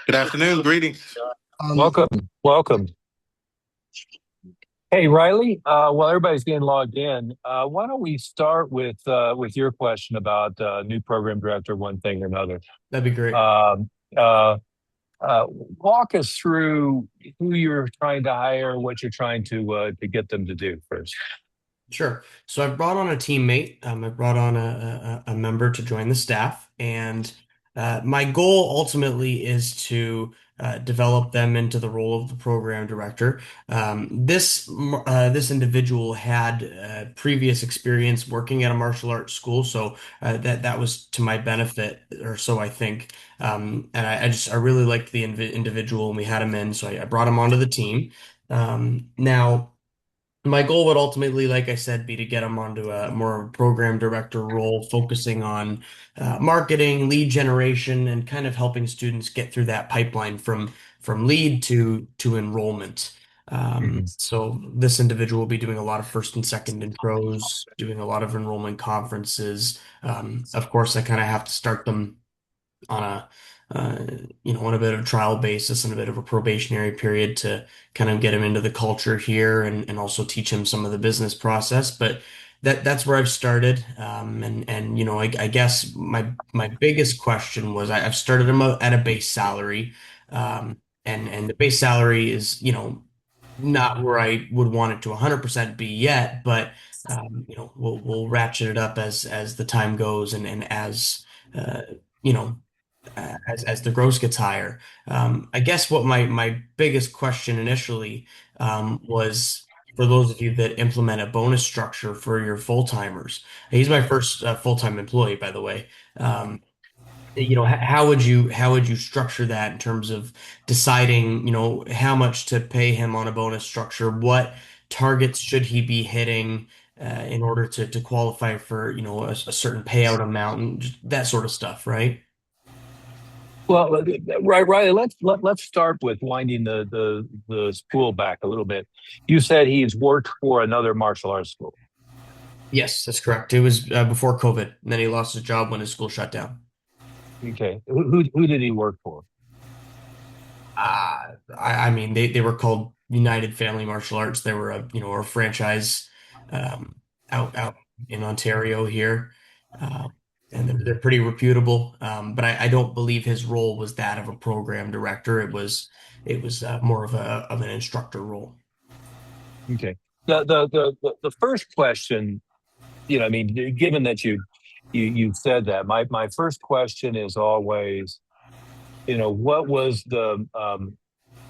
Good afternoon. Greetings. Um, Welcome, welcome. Hey, Riley. While everybody's getting logged in, why don't we start with your question about new program director, one thing or another. that'd be great. Um, uh, Walk us through who you're trying to hire, what you're trying to get them to do first. Sure. So I brought on a teammate. I brought on a member to join the staff, and my goal ultimately is to develop them into the role of the program director. This individual had previous experience working at a martial arts school, so that was to my benefit, or so I think. And I really liked the individual, and we had him in, so I brought him onto the team. Now. My goal would ultimately, like I said, be to get him onto a more program director role, focusing on marketing, lead generation, and kind of helping students get through that pipeline from lead to enrollment. Mhm. So this individual will be doing a lot of first and second intros, doing a lot of enrollment conferences. Of course, I kind of have to start them on a uh, on a bit of a trial basis and a bit of a probationary period to kind of get him into the culture here and also teach him some of the business process. But that's where I've started. And I guess my biggest question was I've started him out at a base salary. And the base salary is, not where I would want it to 100% be yet, but we'll ratchet it up as the time goes and as uh, you know as the gross gets higher. I guess what my biggest question initially was for those of you that implement a bonus structure for your full-timers. He's my first full-time employee, by the way. How would you structure that in terms of deciding, how much to pay him on a bonus structure? What targets should he be hitting in order to qualify for, a certain payout amount and just that sort of stuff, right? Well, right. Let's start with winding the spool back a little bit. You said he's worked for another martial arts school. Yes, that's correct. It was before COVID, and then he lost his job when his school shut down. Okay, who did he work for? I mean, they were called United Family Martial Arts. They were a franchise um, out in Ontario here, uh, and they're pretty reputable. But I don't believe his role was that of a program director. It was more of an instructor role. Okay. The first question, I mean, given that you said that, my first question is always, what was the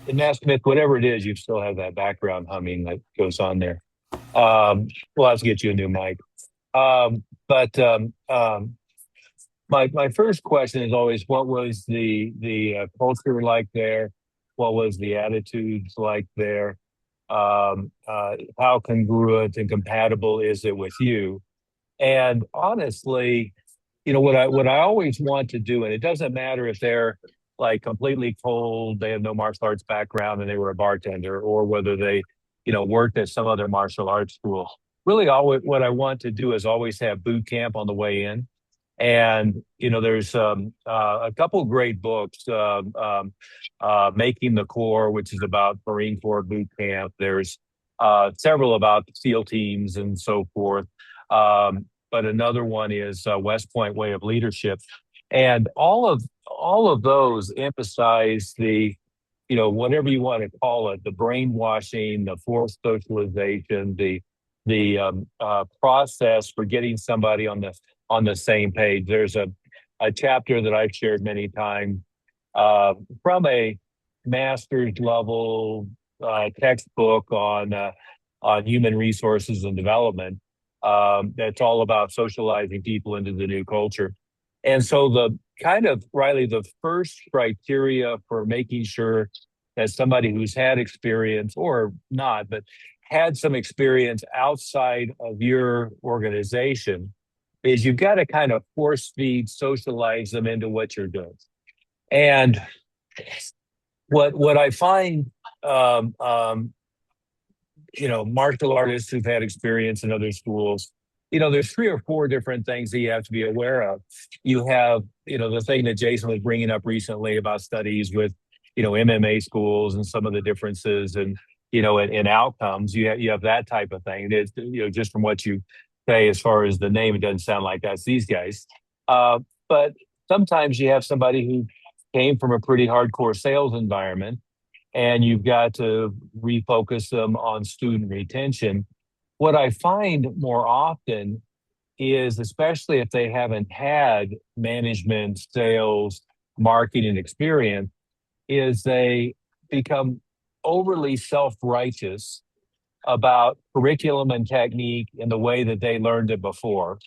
and Matt Smith, whatever it is, you still have that background humming that goes on there. We'll have to get you a new mic. But my first question is always, what was the culture like there? What was the attitudes like there? How congruent and compatible is it with you? And honestly, what I always want to do, and it doesn't matter if they're like completely cold, they have no martial arts background and they were a bartender, or whether they, worked at some other martial arts school. Really, always what I want to do is always have boot camp on the way in. And there's a couple great books, "Making the Core," which is about Marine Corps boot camp. There's several about SEAL teams and so forth. But another one is West Point Way of Leadership, and all of those emphasize the, whatever you want to call it, the brainwashing, the forced socialization, the process for getting somebody on the same page. There's a chapter that I've shared many times from a master's level textbook on human resources and development, that's all about socializing people into the new culture. And so the kind of, Riley, the first criteria for making sure that somebody who's had experience or not, but had some experience outside of your organization is you've got to kind of force feed, socialize them into what you're doing. And what I find, um, um, martial artists who've had experience in other schools, there's three or four different things that you have to be aware of. You have, the thing that Jason was bringing up recently about studies with MMA schools and some of the differences and in outcomes. You have that type of thing. It's, just from what you say as far as the name, it doesn't sound like that's these guys. But sometimes you have somebody who came from a pretty hardcore sales environment, and you've got to refocus them on student retention. What I find more often is, especially if they haven't had management, sales, marketing experience, is they become overly self-righteous about curriculum and technique in the way that they learned it before.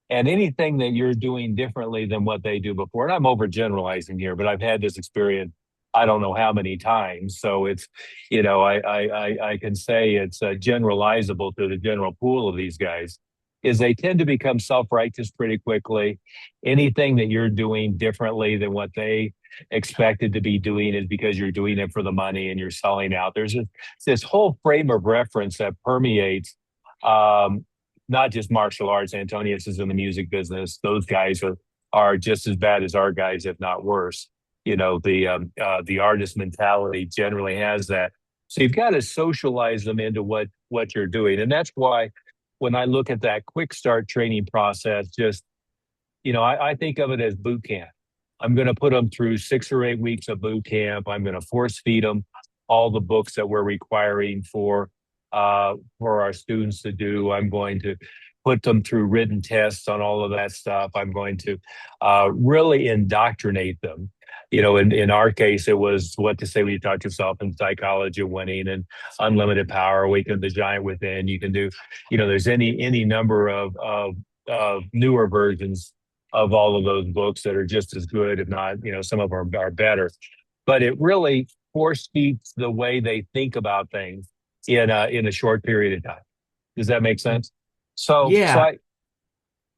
And anything that you're doing differently than what they do before, and I'm overgeneralizing here, but I've had this experience I don't know how many times. So it's, I can say it's generalizable to the general pool of these guys, is they tend to become self-righteous pretty quickly. Anything that you're doing differently than what they expected to be doing is because you're doing it for the money and you're selling out. There's this whole frame of reference that permeates um, not just martial arts. Antonius is in the music business. Those guys are just as bad as our guys, if not worse. The artist mentality generally has that. So you've got to socialize them into what you're doing, and that's why when I look at that quick start training process, just I think of it as boot camp. I'm going to put them through 6 or 8 weeks of boot camp. I'm going to force feed them all the books that we're requiring for our students to do. I'm going to put them through written tests on all of that stuff. I'm going to really indoctrinate them. In our case, it was what to say when you taught yourself in psychology of winning and unlimited power, awaken the giant within. You can do, there's any number of newer versions of all of those books that are just as good, if not, some of them are better. But it really force feeds the way they think about things in a short period of time. Does that make sense? So Yeah.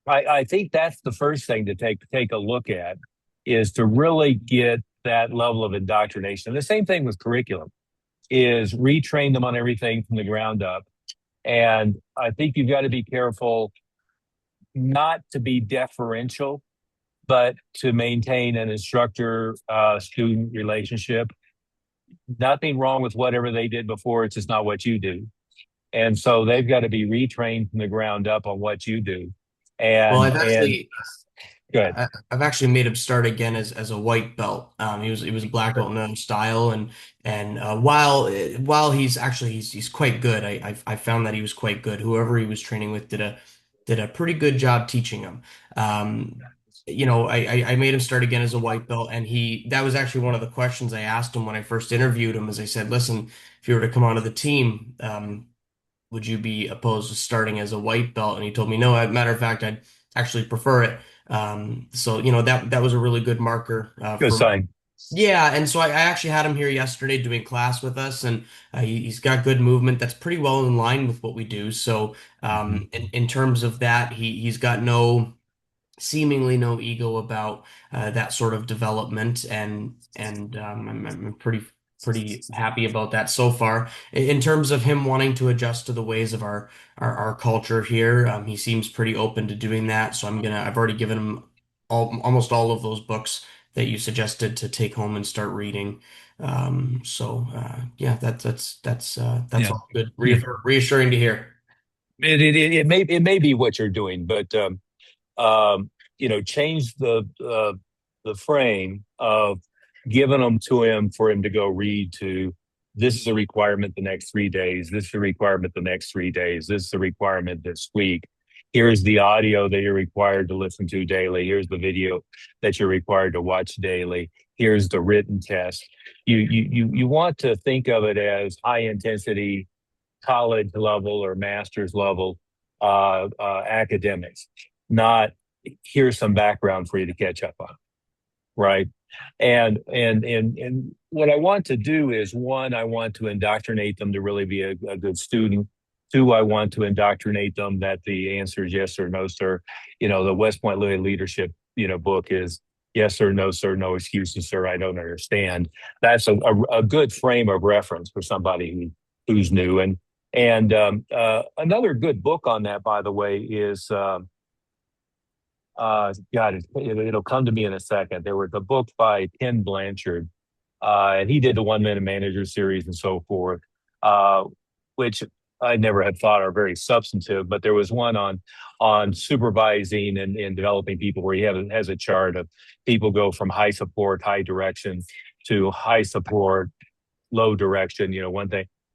I think that's the first thing to take a look at, is to really get that level of indoctrination. The same thing with curriculum, is retrain them on everything from the ground up. And I think you've got to be careful not to be deferential, but to maintain an instructor student relationship. Nothing wrong with whatever they did before. It's just not what you do. And so they've got to be retrained from the ground up on what you do. Well, And good. I've actually made him start again as a white belt. He was a black belt in another style, and while he's quite good. I found that he was quite good. Whoever he was training with did a pretty good job teaching him. I made him start again as a white belt, and he that was actually one of the questions I asked him when I first interviewed him. As I said, listen, if you were to come onto the team, would you be opposed to starting as a white belt? And he told me no. As a matter of fact, I'd actually prefer it. So that was a really good marker Good for sign. yeah. And so I actually had him here yesterday doing class with us, and he's got good movement. That's pretty well in line with what we do. So Mhm. in terms of that, he's got seemingly no ego about that sort of development, and I'm pretty happy about that so far. In terms of him wanting to adjust to the ways of our culture here, he seems pretty open to doing that. So I've already given him almost all of those books that you suggested to take home and start reading. Yeah, that's Yeah. all good, Yeah. reassuring to hear. It may be what you're doing, but um, change the frame of giving them to him for him to go read to. This is a requirement the next 3 days. This is a requirement the next 3 days. This is a requirement this week. Here's the audio that you're required to listen to daily. Here's the video that you're required to watch daily. Here's the written test. You want to think of it as high intensity college level or master's level academics, not here's some background for you to catch up on, right? And what I want to do is, one, I want to indoctrinate them to really be a good student. Two, I want to indoctrinate them that the answer is yes or no, sir. The West Point leadership, book is yes sir, no sir, no excuses, sir. I don't understand. That's a good frame of reference for somebody who's new. And another good book on that, by the way, is God, it'll come to me in a second. There was a book by Ken Blanchard, and he did the 1 Minute Manager series and so forth, uh, which I never had thought are very substantive. But there was one on supervising and developing people where he has a chart of people go from high support, high direction to high support, low direction.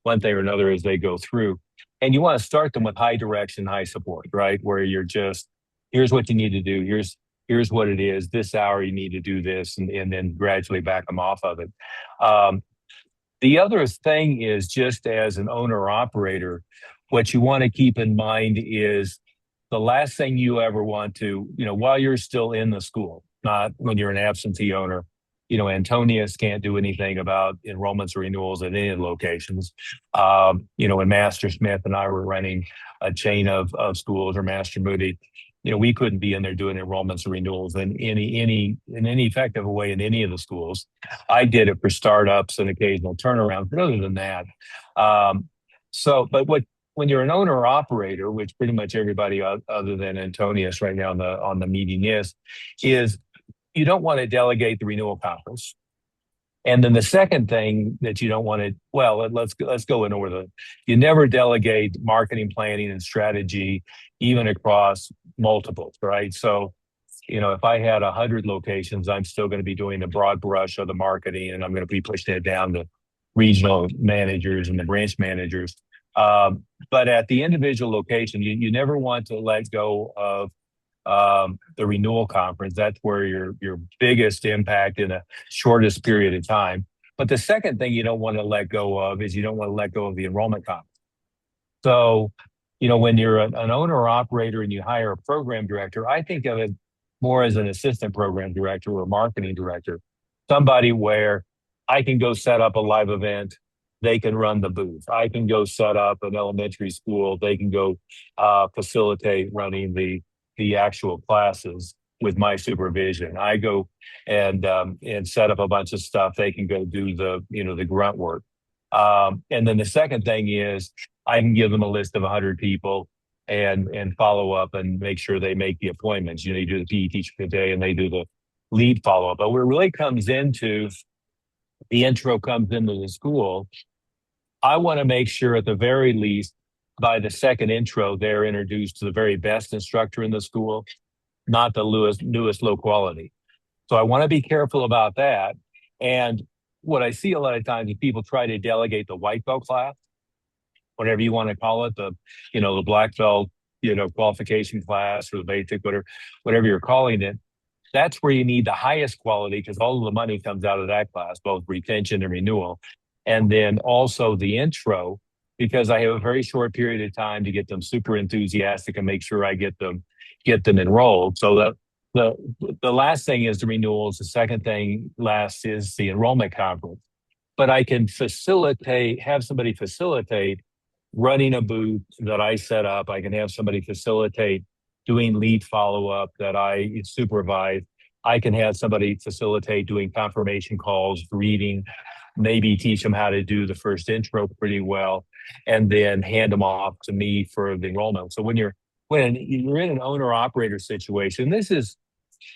One thing or another as they go through, and you want to start them with high direction, high support, right? Where you're just, here's what you need to do. Here's what it is. This hour you need to do this, and then gradually back them off of it. Um, the other thing is, just as an owner operator, what you want to keep in mind is the last thing you ever want to, while you're still in the school, not when you're an absentee owner. Antonius can't do anything about enrollments or renewals at any of the locations. When Master Smith and I were running a chain of schools, or Master Moody, we couldn't be in there doing enrollments or renewals in any effective way in any of the schools. I did it for startups and occasional turnarounds, but other than that, but when you're an owner or operator, which pretty much everybody other than Antonius right now on the meeting is you don't want to delegate the renewal conference. And then the second thing that you don't want to, well, let's go in order. You never delegate marketing, planning, and strategy, even across multiples, right? So, if I had 100 locations, I'm still going to be doing the broad brush of the marketing, and I'm going to be pushing it down to regional managers and the branch managers. But at the individual location, you never want to let go of the renewal conference. That's where your biggest impact in a shortest period of time. But the second thing you don't want to let go of is you don't want to let go of the enrollment conference. So, when you're an owner or operator and you hire a program director, I think of it more as an assistant program director or marketing director, somebody where I can go set up a live event. They can run the booth. I can go set up an elementary school. They can go facilitate running the actual classes with my supervision. I go and set up a bunch of stuff. They can go do the grunt work. And then the second thing is I can give them a list of 100 people and follow up and make sure they make the appointments. You do the PE teacher for the day and they do the lead follow up. But where it really comes into the intro comes into the school, I want to make sure at the very least by the second intro, they're introduced to the very best instructor in the school, not the newest low quality. So I want to be careful about that. And what I see a lot of times is people try to delegate the white belt class, whatever you want to call it, the black belt, qualification class or the basic, whatever you're calling it. That's where you need the highest quality because all of the money comes out of that class, both retention and renewal. And then also the intro, because I have a very short period of time to get them super enthusiastic and make sure I get them enrolled. So the last thing is the renewals. The second thing last is the enrollment conference. But I can have somebody facilitate running a booth that I set up. I can have somebody facilitate doing lead follow-up that I supervise. I can have somebody facilitate doing confirmation calls, reading, maybe teach them how to do the first intro pretty well, and then hand them off to me for the enrollment. So when you're in an owner-operator situation, this is,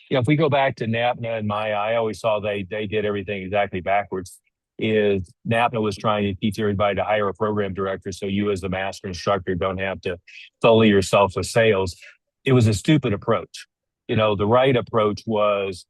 if we go back to NAPNA and Maya, I always saw they did everything exactly backwards. Is NAPNA was trying to teach everybody to hire a program director so you as the master instructor don't have to sully yourself with sales. It was a stupid approach. The right approach was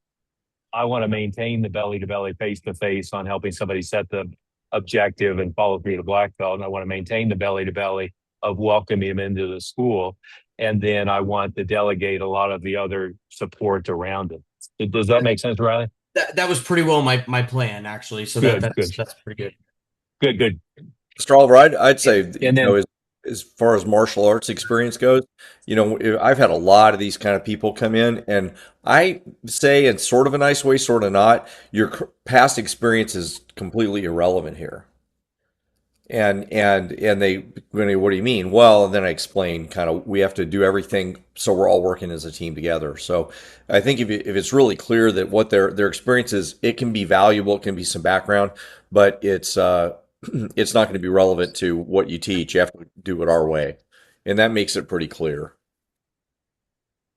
I want to maintain the belly to belly, face to face on helping somebody set the objective and follow through to black belt. And I want to maintain the belly to belly of welcoming them into the school. And then I want to delegate a lot of the other support around it. Does that make sense, Riley? That was pretty well my plan actually. So Good, good, that's pretty good. good. Mr. Oliver, I'd say, And then, as far as martial arts experience goes, I've had a lot of these kind of people come in, and I say in sort of a nice way, sort of not, your past experience is completely irrelevant here. And they, what do you mean? Well, and then I explain kind of we have to do everything so we're all working as a team together. So I think if it's really clear that what their experience is, it can be valuable, it can be some background, but it's not going to be relevant to what you teach. You have to do it our way, and that makes it pretty clear.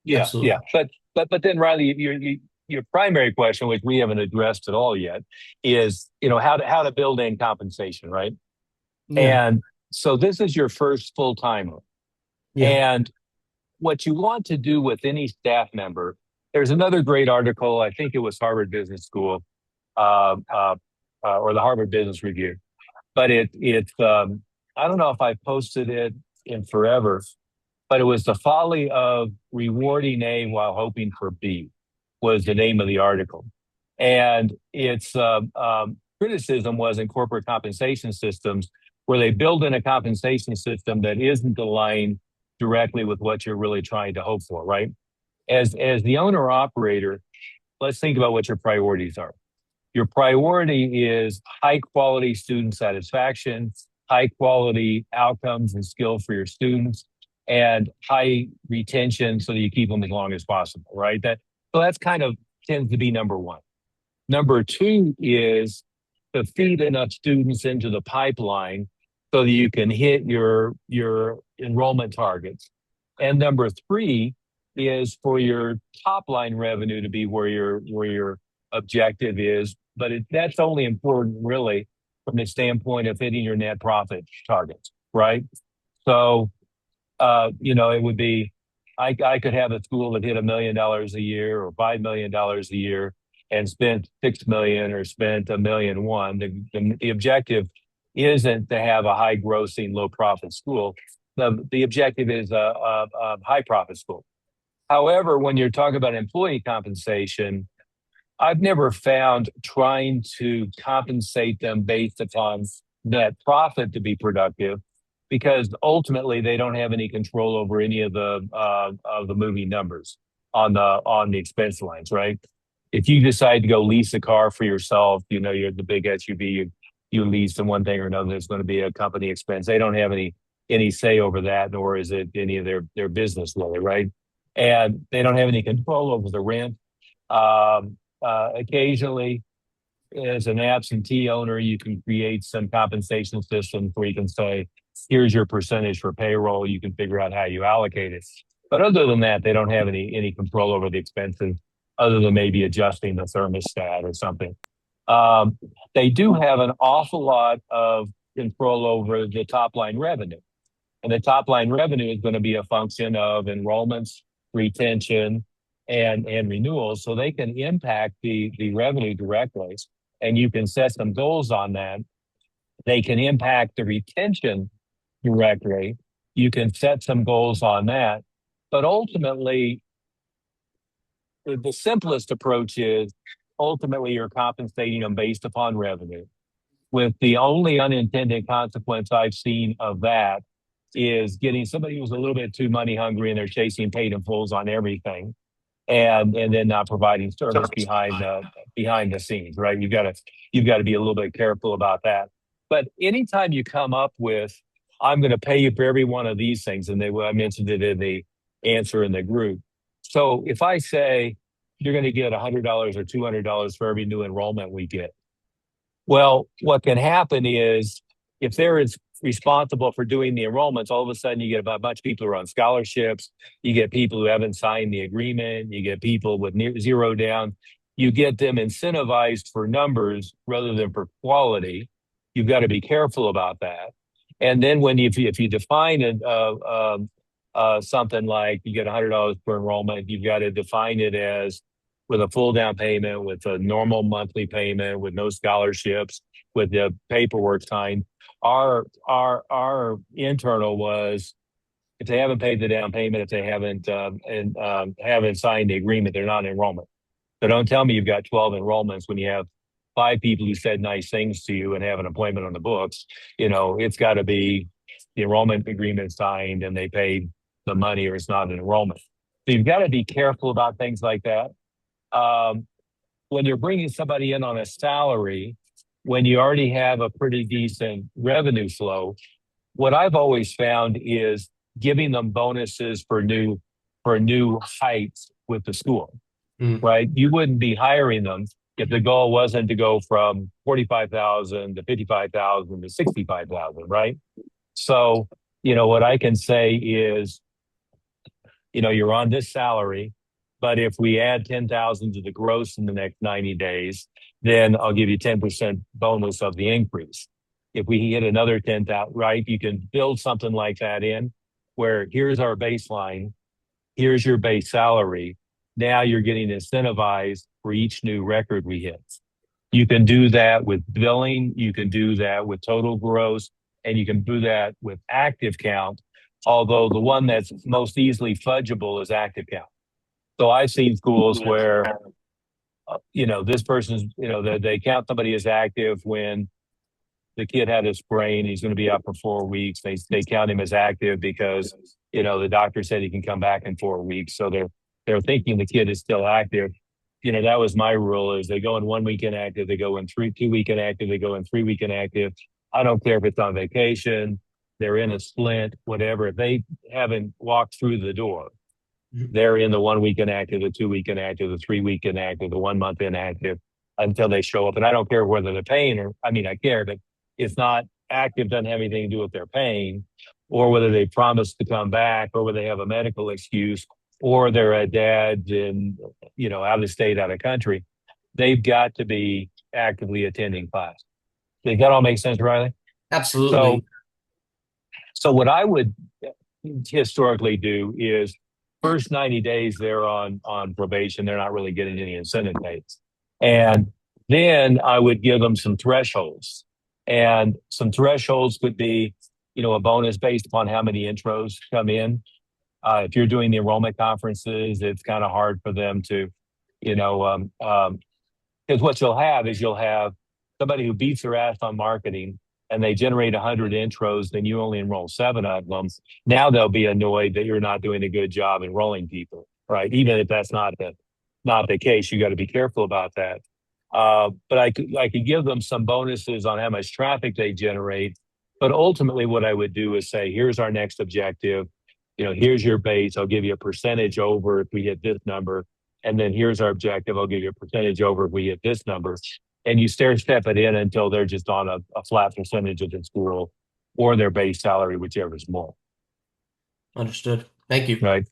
yeah, Absolutely. yeah. But then, Riley, your primary question, which we haven't addressed at all yet, is how to build in compensation, right? Yeah. And so this is your first full timer, Yeah. and what you want to do with any staff member. There's another great article. I think it was Harvard Business School, uh, uh, or the Harvard Business Review, but it's I don't know if I posted it in forever, but it was the folly of rewarding A while hoping for B was the name of the article. And its criticism was in corporate compensation systems where they build in a compensation system that isn't aligned directly with what you're really trying to hope for, right? As the owner operator, let's think about what your priorities are. Your priority is high quality student satisfaction, high quality outcomes and skill for your students, and high retention so that you keep them as long as possible, right? That's kind of tends to be number one. Number two is to feed enough students into the pipeline so that you can hit your enrollment targets. And number three is for your top line revenue to be where your objective is. But that's only important really from the standpoint of hitting your net profit targets, right? So it would be, I could have a school that hit $1 million a year or $5 million a year and spent 6 million or spent 1 million. The objective isn't to have a high grossing, low profit school. The objective is a high profit school. However, when you're talking about employee compensation, I've never found trying to compensate them based upon net profit to be productive, because ultimately they don't have any control over any of the moving numbers on the expense lines, right? If you decide to go lease a car for yourself, you're the big SUV, you lease in one thing or another, there's going to be a company expense. They don't have any say over that, nor is it any of their business really, right? And they don't have any control over the rent. Occasionally, as an absentee owner, you can create some compensation systems where you can say, here's your percentage for payroll. You can figure out how you allocate it. But other than that, they don't have any control over the expenses other than maybe adjusting the thermostat or something. Um, they do have an awful lot of control over the top line revenue. And the top line revenue is going to be a function of enrollments, retention, and renewals. So they can impact the revenue directly. And you can set some goals on that. They can impact the retention directly. You can set some goals on that. But ultimately, the simplest approach is ultimately you're compensating them based upon revenue. With the only unintended consequence I've seen of that is getting somebody who's a little bit too money hungry and they're chasing paid in fulls on everything, and then not providing service behind the scenes, right? You've got to be a little bit careful about that. But anytime you come up with, I'm going to pay you for every one of these things, and I mentioned it in the answer in the group. So if I say you're going to get $100 or $200 for every new enrollment we get, well, what can happen is if they're responsible for doing the enrollments, all of a sudden you get a bunch of people who are on scholarships. You get people who haven't signed the agreement. You get people with zero down. You get them incentivized for numbers rather than for quality. You've got to be careful about that. And then if you define it, something like you get $100 per enrollment, you've got to define it as with a full down payment, with a normal monthly payment, with no scholarships, with the paperwork signed. Our internal was, if they haven't paid the down payment, if they haven't signed the agreement, they're not in enrollment. So don't tell me you've got 12 enrollments when you have 5 people who said nice things to you and have an appointment on the books. It's got to be the enrollment agreement signed and they paid the money, or it's not an enrollment. So you've got to be careful about things like that. When you're bringing somebody in on a salary, when you already have a pretty decent revenue flow, what I've always found is giving them bonuses for new heights with the school, right? You wouldn't be hiring them if the goal wasn't to go from 45,000 to 55,000 to 65,000, right? So, what I can say is, you're on this salary. But if we add 10,000 to the gross in the next 90 days, then I'll give you 10% bonus of the increase. If we hit another 10,000, right, you can build something like that in where here's our baseline, here's your base salary. Now you're getting incentivized for each new record we hit. You can do that with billing, you can do that with total gross, and you can do that with active count, although the one that's most easily fudgeable is active count. So I've seen schools where, this person's, they count somebody as active when the kid had a sprain, he's going to be out for 4 weeks. They count him as active because, the doctor said he can come back in 4 weeks. So they're thinking the kid is still active. That was my rule is they go in 1 week inactive, they go in 2 week inactive, they go in 3 week inactive. I don't care if it's on vacation, they're in a splint, whatever. If they haven't walked through the door, they're in the 1 week inactive, the 2 week inactive, the 3 week inactive, the 1 month inactive until they show up. And I don't care whether they're paying I care, but it's not active, doesn't have anything to do with their paying or whether they promised to come back or whether they have a medical excuse or they're a dad in, out of state, out of country. They've got to be actively attending class. Does that all make sense, Riley? Absolutely. So what I would historically do is first 90 days they're on probation. They're not really getting any incentive days. And then I would give them some thresholds. And some thresholds would be, a bonus based upon how many intros come in. If you're doing the enrollment conferences, it's kind of hard for them to, because what you'll have somebody who beats their ass on marketing and they generate 100 intros, then you only enroll 7 of them. Now they'll be annoyed that you're not doing a good job enrolling people, right? Even if that's not the case, you got to be careful about that. But I could give them some bonuses on how much traffic they generate. But ultimately, what I would do is say, here's our next objective. Here's your base. I'll give you a percentage over if we hit this number. And then here's our objective. I'll give you a percentage over if we hit this number. And you stair-step it in until they're just on a flat percentage of the school or their base salary, whichever is more. Understood. Thank you. Right.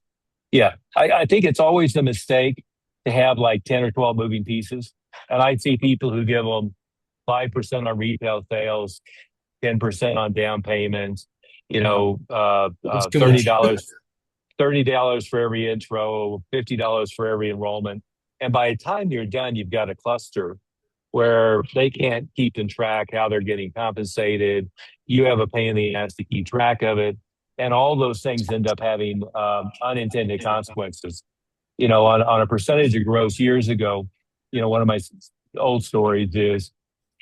Yeah. I think it's always a mistake to have like 10 or 12 moving pieces. And I see people who give them 5% on retail sales, 10% on down payments, $30 for every intro, $50 for every enrollment. And by the time you're done, you've got a cluster where they can't keep in track how they're getting compensated. You have a pain in the ass to keep track of it. And all those things end up having unintended consequences. On a percentage of gross years ago, one of my old stories is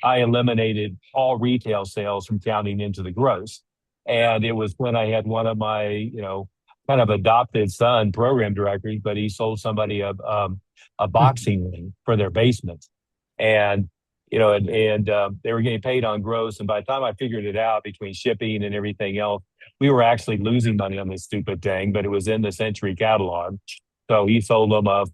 I eliminated all retail sales from counting into the gross. And it was when I had one of my, kind of adopted son program directors, but he sold somebody a boxing ring for their basement. And, they were getting paid on gross. And by the time I figured it out between shipping and everything else, we were actually losing money on this stupid thing, but it was in the Century catalog. So he sold them a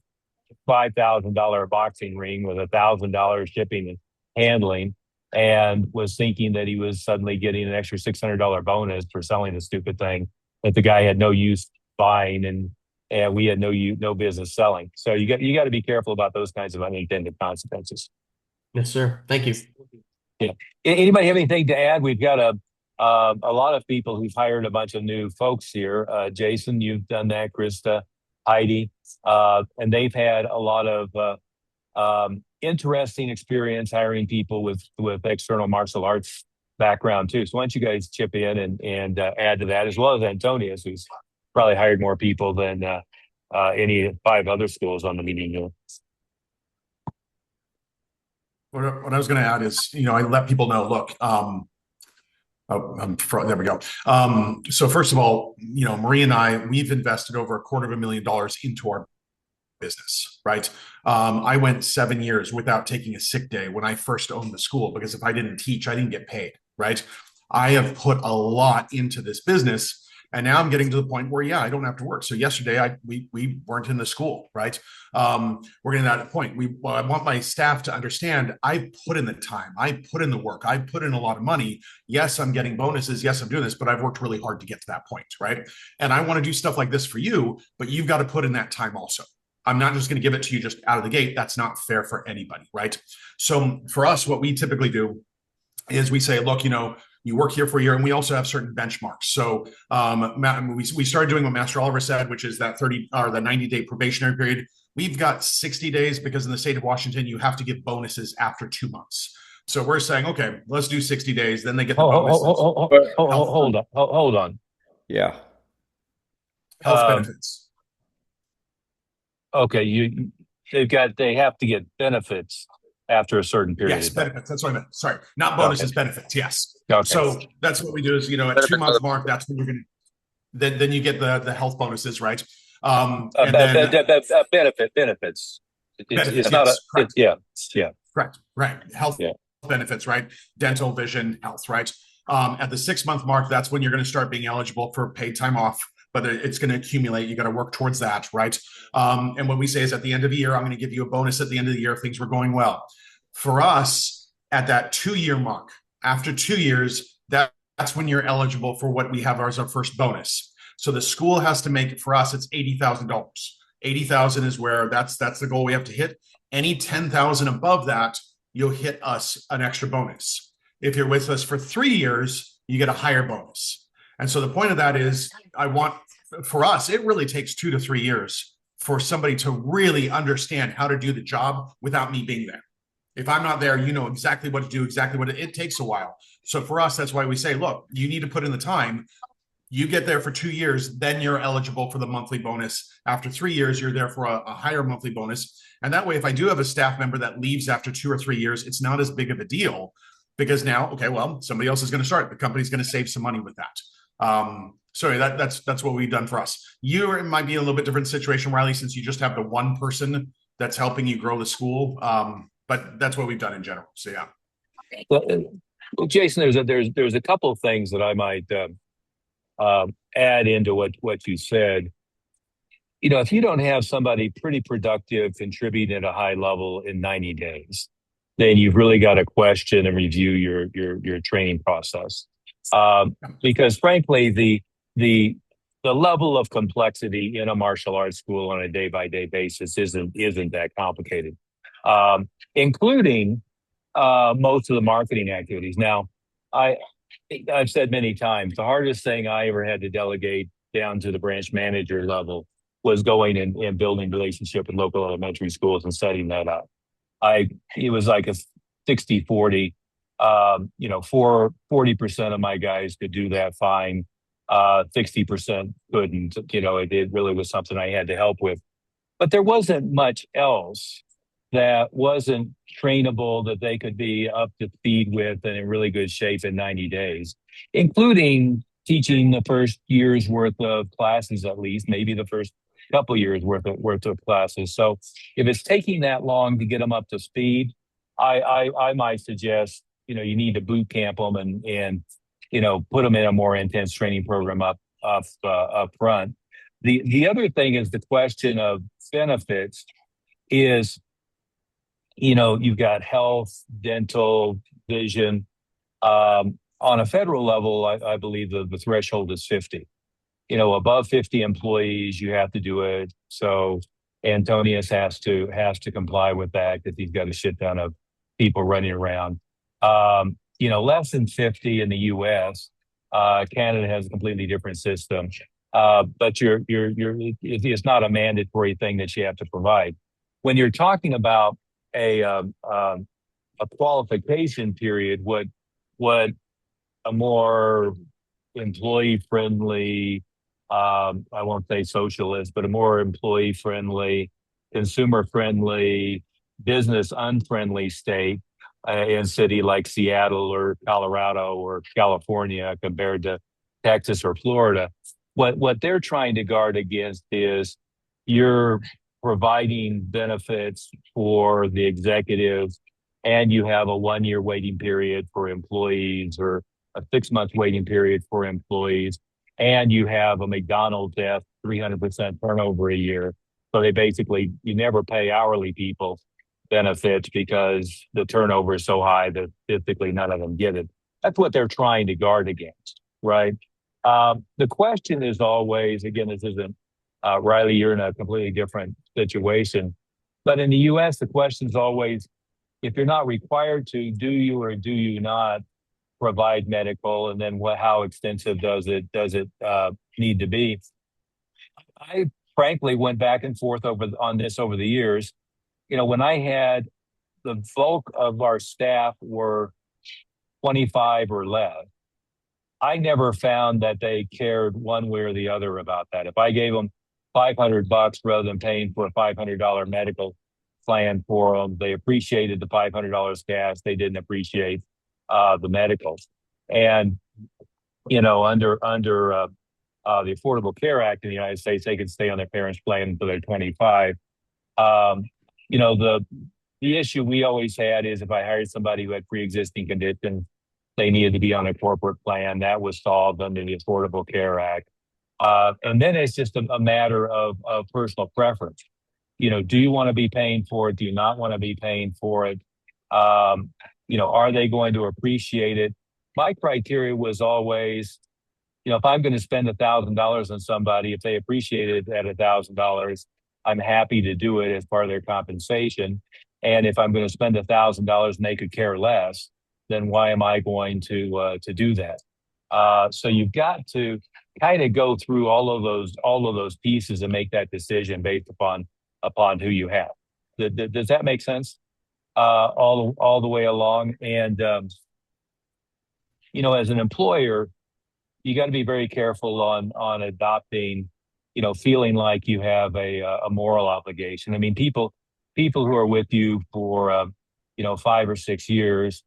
$5,000 boxing ring with $1,000 shipping and handling, and was thinking that he was suddenly getting an extra $600 bonus for selling the stupid thing that the guy had no use buying and we had no business selling. So you got to be careful about those kinds of unintended consequences. Yes, sir. Thank you. Yeah. Anybody have anything to add? We've got a lot of people who've hired a bunch of new folks here. Jason, you've done that. Krista, Heidi, and they've had a lot of interesting experience hiring people with external martial arts background too. So why don't you guys chip in and add to that, as well as Antonius, who's probably hired more people than any 5 other schools on the meeting here. What I was going to add is, I let people know, look, there we go. So first of all, Marie and I, we've invested over $250,000 into our business, right? I went 7 years without taking a sick day when I first owned the school, because if I didn't teach, I didn't get paid, right? I have put a lot into this business, and now I'm getting to the point where, I don't have to work. So yesterday, we weren't in the school, right? We're getting to that point. I want my staff to understand I put in the time, I put in the work, I put in a lot of money. Yes, I'm getting bonuses. Yes, I'm doing this, but I've worked really hard to get to that point, right? And I want to do stuff like this for you, but you've got to put in that time also, I'm not just going to give it to you just out of the gate. That's not fair for anybody, right? So for us, what we typically do is we say, look, you work here for a year, and we also have certain benchmarks. So we started doing what Master Oliver said, which is that 30 or the 90-day probationary period. We've got 60 days because in the state of Washington, you have to give bonuses after 2 months. So we're saying, okay, let's do 60 days. Then they get the bonuses. Hold on. Yeah. Health benefits. Okay, they have to get benefits after a certain period. Yes, benefits. That's what I meant. Sorry, not bonuses, benefits. Yes. Okay. So that's what we do is, at 2 month mark, that's when you're going to, then you get the health bonuses, right? Benefits. It's not correct. Yeah. Correct. Right. Health benefits, right? Dental, vision, health, right? At the 6 month mark, that's when you're going to start being eligible for paid time off, but it's going to accumulate. You got to work towards that, right? And what we say is at the end of the year, I'm going to give you a bonus at the end of the year if things were going well. For us, at that 2 year mark, after 2 years, that's when you're eligible for what we have as our first bonus. So the school has to make it for us. It's $80,000. 80,000 is where that's the goal we have to hit. Any 10,000 above that, you'll hit us an extra bonus. If you're with us for 3 years, you get a higher bonus. And so the point of that is, for us, it really takes 2 to 3 years for somebody to really understand how to do the job without me being there. If I'm not there, you know exactly what to do, it takes a while. So for us, that's why we say, look, you need to put in the time. You get there for 2 years, then you're eligible for the monthly bonus. After 3 years, you're there for a higher monthly bonus. And that way, if I do have a staff member that leaves after 2 or 3 years, it's not as big of a deal because now, okay, well, somebody else is going to start. The company's going to save some money with that. Sorry, that's what we've done for us. You might be in a little bit different situation, Riley, since you just have the one person that's helping you grow the school. But that's what we've done in general. So yeah. Well, Jason, there's a couple of things that I might add into what you said. If you don't have somebody pretty productive contributing at a high level in 90 days, then you've really got to question and review your training process. Because frankly, the level of complexity in a martial arts school on a day-by-day basis isn't that complicated, including most of the marketing activities. Now, I've said many times, the hardest thing I ever had to delegate down to the branch manager level was going and building relationship with local elementary schools and setting that up. It was like a 60-40. 40% of my guys could do that fine. 60% couldn't. It really was something I had to help with. But there wasn't much else that wasn't trainable that they could be up to speed with and in really good shape in 90 days, including teaching the first year's worth of classes, at least, maybe the first couple years worth of classes. So if it's taking that long to get them up to speed, I might suggest, you need to boot camp them and put them in a more intense training program up front. The other thing is the question of benefits is, you've got health, dental, vision. On a federal level, I believe the threshold is 50. Above 50 employees, you have to do it. So Antonius has to comply with that because he's got a shit ton of people running around. Less than 50 in the U.S. Canada has a completely different system. But it's not a mandatory thing that you have to provide. When you're talking about a qualification period, what a more employee-friendly, I won't say socialist, but a more employee-friendly, consumer-friendly, business-unfriendly state in city like Seattle or Colorado or California compared to Texas or Florida. What they're trying to guard against is you're providing benefits for the executives and you have a 1 year waiting period for employees or a 6 month waiting period for employees, and you have a McDonald's death 300% turnover a year. So you never pay hourly people benefits because the turnover is so high that typically none of them get it. That's what they're trying to guard against, right? The question is always, again, this isn't, Riley, you're in a completely different situation. But in the U.S., the question is always, if you're not required to, do you or do you not provide medical? And then how extensive does it need to be? I frankly went back and forth on this over the years. When I had the bulk of our staff were 25 or less, I never found that they cared one way or the other about that. If I gave them $500 rather than paying for a $500 medical plan for them, they appreciated the $500 cash. They didn't appreciate the medical. And under the Affordable Care Act in the United States, they can stay on their parents' plan until they're 25. The issue we always had is if I hired somebody who had pre-existing conditions, they needed to be on a corporate plan. That was solved under the Affordable Care Act. And then it's just a matter of personal preference. Do you want to be paying for it? Do you not want to be paying for it? Are they going to appreciate it? My criteria was always, if I'm going to spend $1,000 on somebody, if they appreciate it at $1,000, I'm happy to do it as part of their compensation. And if I'm going to spend $1,000 and they could care less, then why am I going to do that? So you've got to kind of go through all of those pieces and make that decision based upon who you have. Does that make sense? All the way along. And as an employer, you got to be very careful on adopting, feeling like you have a moral obligation. I mean, people who are with you for 5 or 6 years,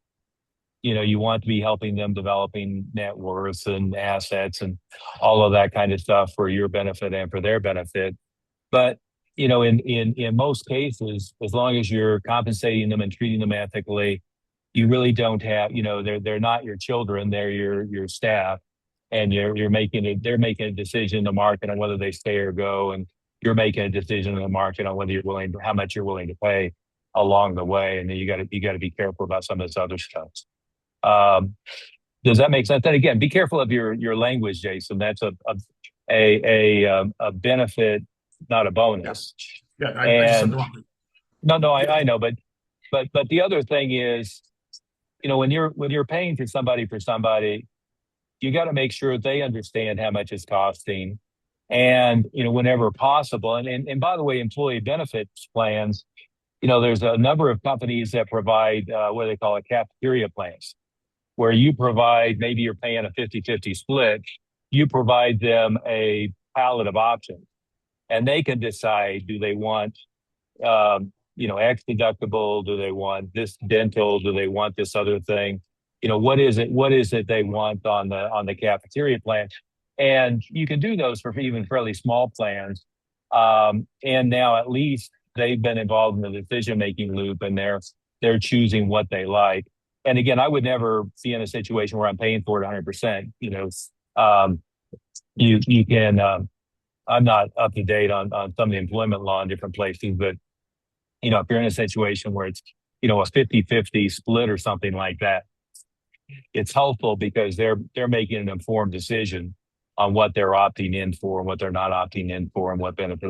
you want to be helping them developing net worths and assets and all of that kind of stuff for your benefit and for their benefit. But in most cases, as long as you're compensating them and treating them ethically, you really don't have, they're not your children, they're your staff, and they're making a decision in the market on whether they stay or go, and you're making a decision in the market on whether how much you're willing to pay along the way, and then you got to be careful about some of this other stuff. Does that make sense? And again, be careful of your language, Jason. That's a benefit, not a bonus. Yeah, I just said the wrong thing. No, I know, but the other thing is, when you're paying for somebody, you got to make sure they understand how much it's costing, and whenever possible. And by the way, employee benefits plans, there's a number of companies that provide what they call cafeteria plans, where you provide, maybe you're paying a 50-50 split, you provide them a palette of options, and they can decide, do they want X deductible? Do they want this dental? Do they want this other thing? What is it they want on the cafeteria plan? And you can do those for even fairly small plans. And now at least they've been involved in the decision-making loop, and they're choosing what they like. And again, I would never be in a situation where I'm paying for it 100%. You can, I'm not up to date on some of the employment law in different places, but if you're in a situation where it's, a 50-50 split or something like that, it's helpful because they're making an informed decision on what they're opting in for and what they're not opting in for and what benefits